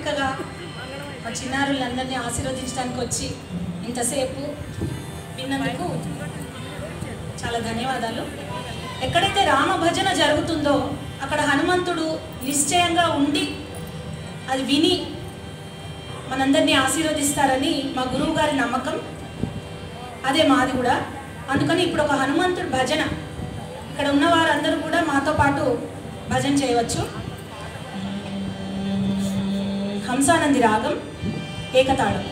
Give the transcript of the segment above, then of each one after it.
ఓపికగా మా చిన్నారులందరినీ ఆశీర్వదించడానికి వచ్చి ఇంతసేపు విన్నందుకు చాలా ధన్యవాదాలు. ఎక్కడైతే రామ భజన జరుగుతుందో అక్కడ హనుమంతుడు నిశ్చయంగా ఉండి అది విని మనందరినీ ఆశీర్వదిస్తారని మా గురువు గారి నమ్మకం. అదే మాది కూడా. అందుకని ఇప్పుడు ఒక హనుమంతుడు భజన ఇక్కడ ఉన్న వారందరూ కూడా మాతో పాటు భజన చేయవచ్చు. హంసానంది రాగం ఏకతాళం.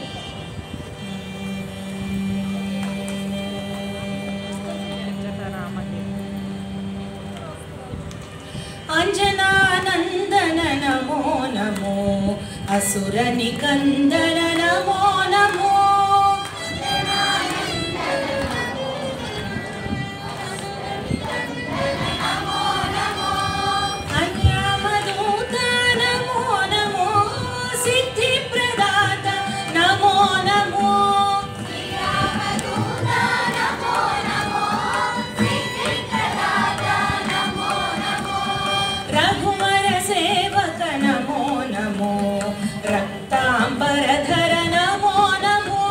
అంజనానందన నమో నమో అసుర నికందన నమో నమో అన్యామదూత నమో నమో సిద్ధి ప్రదాత నమో నమో రఘువర సేవక నమో నమో రక్తాంబరధర నమో నమో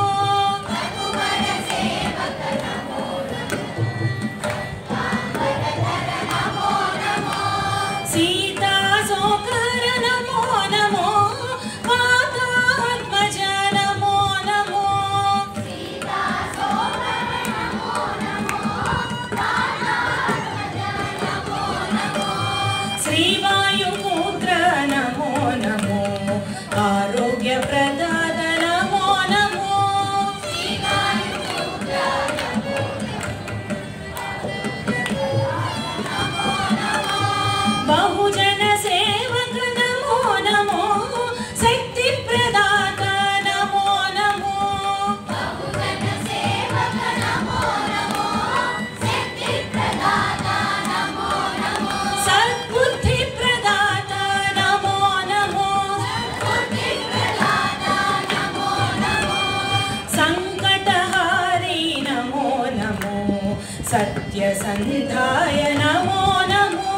సీతా సోకర నమో నమో మాతాత్మజ నమో నమో శ్రీవాయుపుత్ర నమో నమో ఆరోగ్య ప్రదాత నమో నమో బహుజన సేవక నమో నమో శక్తి ప్రదాత నమో నమో సద్బుద్ధి ప్రదాత నమో నమో సంకటహారి నమో నమో సత్యసంధాయ నమో నమో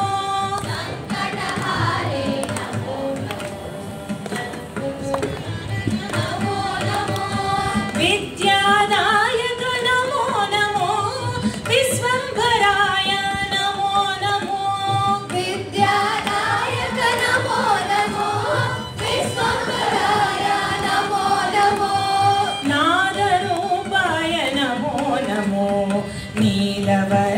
విద్యాదాయక నమో నమో విశ్వంభరాయ నమో నమో విద్యాదాయక నమో నమో విశ్వంభరాయ నమో నమో నాదరూపాయ నమో నమో నీలవరాయ